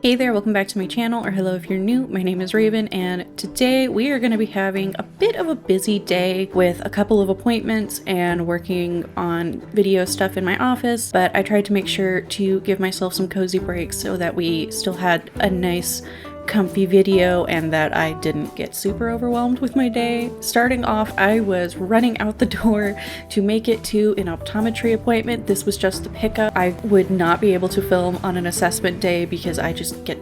Hey there, welcome back to my channel, or hello if you're new. My name is Raven, and today we are going to be having a bit of a busy day with a couple of appointments and working on video stuff in my office, but I tried to make sure to give myself some cozy breaks so that we still had a nice comfy video and that I didn't get super overwhelmed with my day. Starting off, I was running out the door to make it to an optometry appointment. This was just the pickup. I would not be able to film on an assessment day because I just get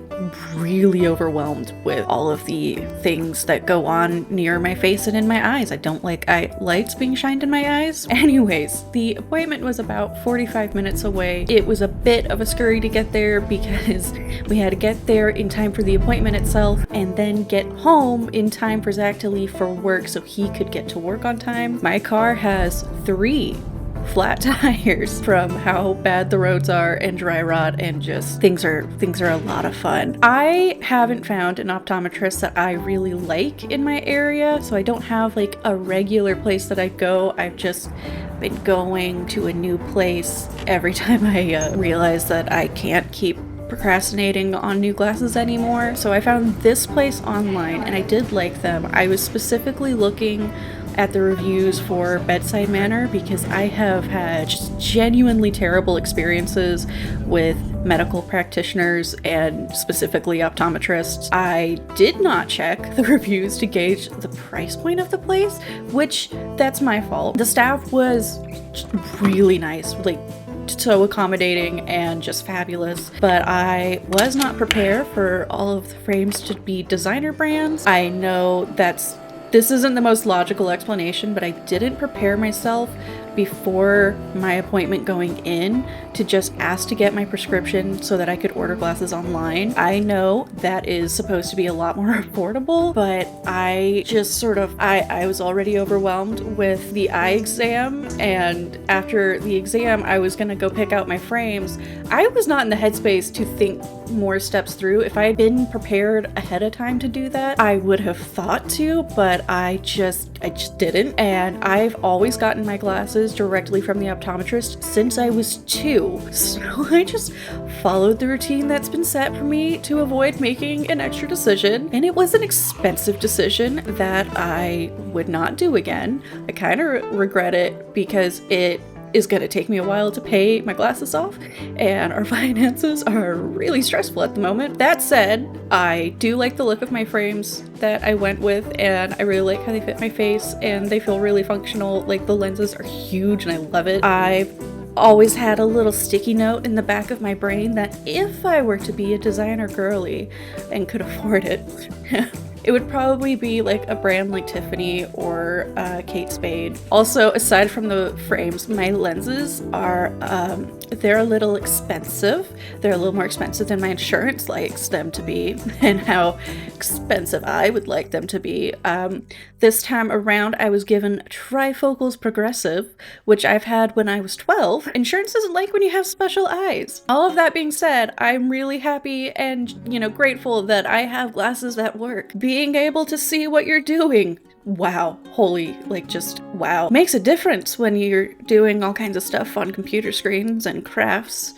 really overwhelmed with all of the things that go on near my face and in my eyes. I don't like lights being shined in my eyes. Anyways, the appointment was about 45 minutes away. It was a bit of a scurry to get there because we had to get there in time for the appointment itself and then get home in time for Zach to leave for work so he could get to work on time. My car has 3 flat tires from how bad the roads are and dry rot, and just things are a lot of fun. I haven't found an optometrist that I really like in my area, so I don't have like a regular place that I go. I've just been going to a new place every time I realize that I can't keep procrastinating on new glasses anymore. So I found this place online and I did like them. I was specifically looking at the reviews for Bedside Manner because I have had just genuinely terrible experiences with medical practitioners and specifically optometrists. I did not check the reviews to gauge the price point of the place, which that's my fault. The staff was really nice, like so accommodating and just fabulous, but I was not prepared for all of the frames to be designer brands. I know this isn't the most logical explanation, but I didn't prepare myself before my appointment going in to just ask to get my prescription so that I could order glasses online. I know that is supposed to be a lot more affordable, but I just I was already overwhelmed with the eye exam, and after the exam I was gonna go pick out my frames. I was not in the headspace to think more steps through. If I had been prepared ahead of time to do that, I would have thought to, but I just didn't. And I've always gotten my glasses directly from the optometrist since I was 2. So I just followed the routine that's been set for me to avoid making an extra decision. And it was an expensive decision that I would not do again. I kind of regret it because it is going to take me a while to pay my glasses off, and our finances are really stressful at the moment. That said, I do like the look of my frames that I went with, and I really like how they fit my face, and they feel really functional. Like, the lenses are huge and I love it. I've always had a little sticky note in the back of my brain that if I were to be a designer girly and could afford it, it would probably be like a brand like Tiffany or Kate Spade. Also, aside from the frames, my lenses are, they're a little expensive. They're a little more expensive than my insurance likes them to be and how expensive I would like them to be. This time around, I was given Trifocals Progressive, which I've had when I was 12. Insurance doesn't like when you have special eyes. All of that being said, I'm really happy and, grateful that I have glasses that work. Being able to see what you're doing, wow, wow. Makes a difference when you're doing all kinds of stuff on computer screens and crafts.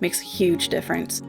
Makes a huge difference.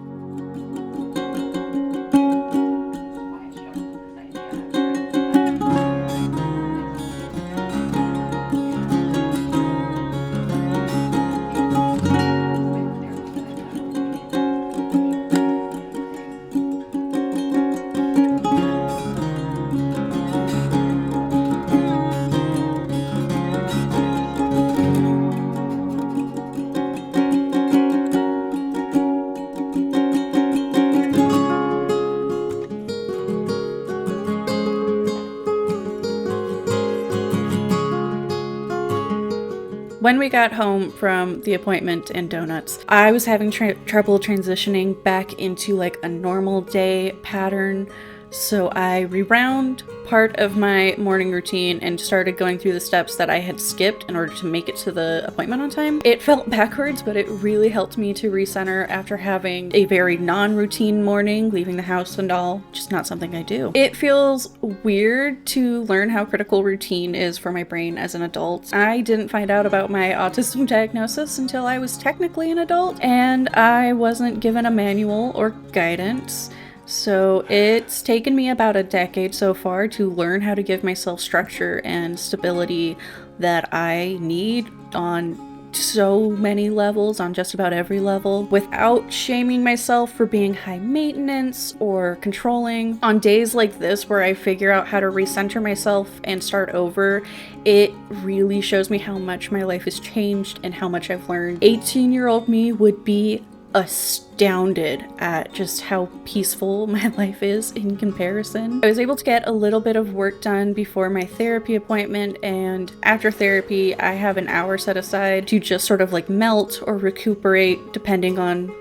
When we got home from the appointment and donuts, I was having trouble transitioning back into like a normal day pattern So I rewound part of my morning routine and started going through the steps that I had skipped in order to make it to the appointment on time. It felt backwards, but it really helped me to recenter after having a very non-routine morning, leaving the house and all, just not something I do. It feels weird to learn how critical routine is for my brain as an adult. I didn't find out about my autism diagnosis until I was technically an adult, and I wasn't given a manual or guidance. So it's taken me about a decade so far to learn how to give myself structure and stability that I need on so many levels, on just about every level, without shaming myself for being high maintenance or controlling. On days like this where I figure out how to recenter myself and start over, it really shows me how much my life has changed and how much I've learned. 18-year-old me would be astounded at just how peaceful my life is in comparison. I was able to get a little bit of work done before my therapy appointment, and after therapy I have an hour set aside to just sort of like melt or recuperate depending on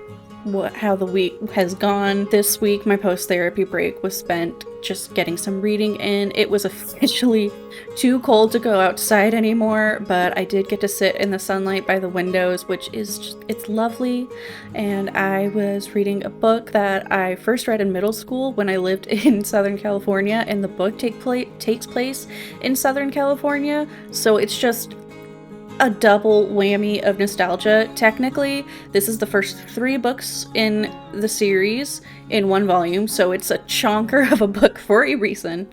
how the week has gone. This week my post-therapy break was spent just getting some reading in. It was officially too cold to go outside anymore, but I did get to sit in the sunlight by the windows, which is just, it's lovely. And I was reading a book that I first read in middle school when I lived in Southern California, and the book takes place in Southern California, so it's just a double whammy of nostalgia. Technically, this is the first 3 books in the series in one volume, so it's a chonker of a book for a reason.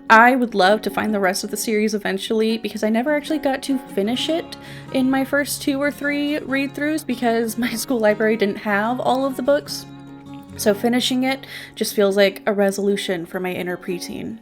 I would love to find the rest of the series eventually, because I never actually got to finish it in my first 2 or 3 read-throughs because my school library didn't have all of the books. So finishing it just feels like a resolution for my inner preteen.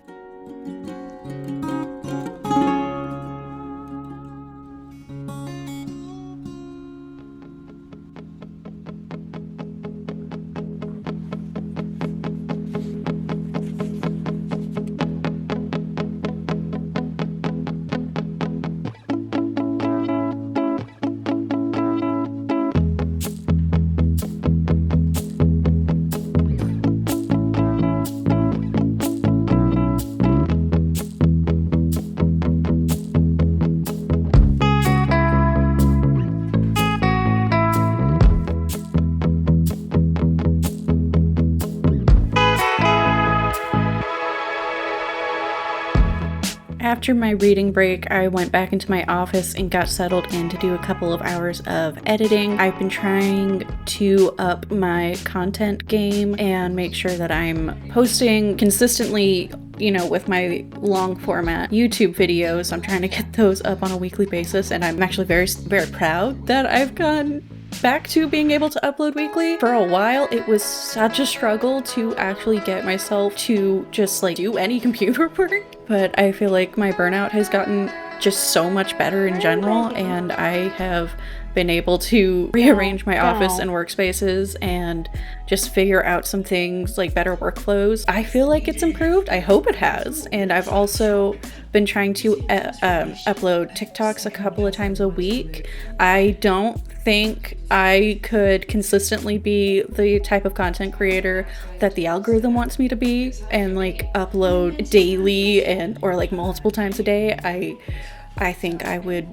After my reading break, I went back into my office and got settled in to do a couple of hours of editing. I've been trying to up my content game and make sure that I'm posting consistently, you know, with my long format YouTube videos. I'm trying to get those up on a weekly basis, and I'm actually very, very proud that I've gone back to being able to upload weekly. For a while, it was such a struggle to actually get myself to just like do any computer work, but I feel like my burnout has gotten just so much better in general, and I have been able to rearrange my office and workspaces and just figure out some things like better workflows. I feel like it's improved. I hope it has. And I've also been trying to upload TikToks a couple of times a week. I don't think I could consistently be the type of content creator that the algorithm wants me to be and like upload daily and or like multiple times a day. I think I would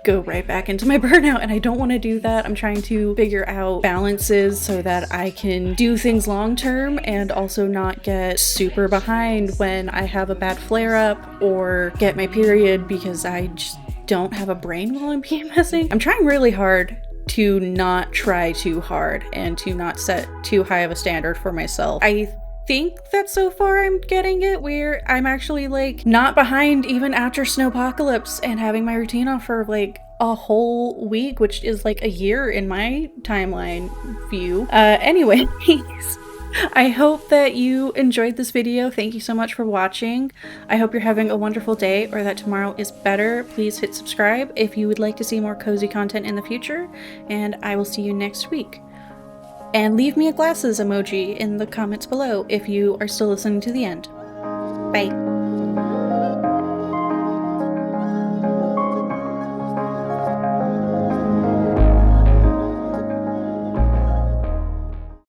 go right back into my burnout, and I don't want to do that. I'm trying to figure out balances so that I can do things long term and also not get super behind when I have a bad flare up or get my period because I just don't have a brain while I'm PMSing. I'm trying really hard to not try too hard and to not set too high of a standard for myself. I think that so far I'm getting it where I'm actually like not behind even after Snowpocalypse and having my routine off for like a whole week, which is like a year in my timeline view. Anyways, I hope that you enjoyed this video. Thank you so much for watching. I hope you're having a wonderful day or that tomorrow is better. Please hit subscribe if you would like to see more cozy content in the future, and I will see you next week. And leave me a glasses emoji in the comments below if you are still listening to the end. Bye.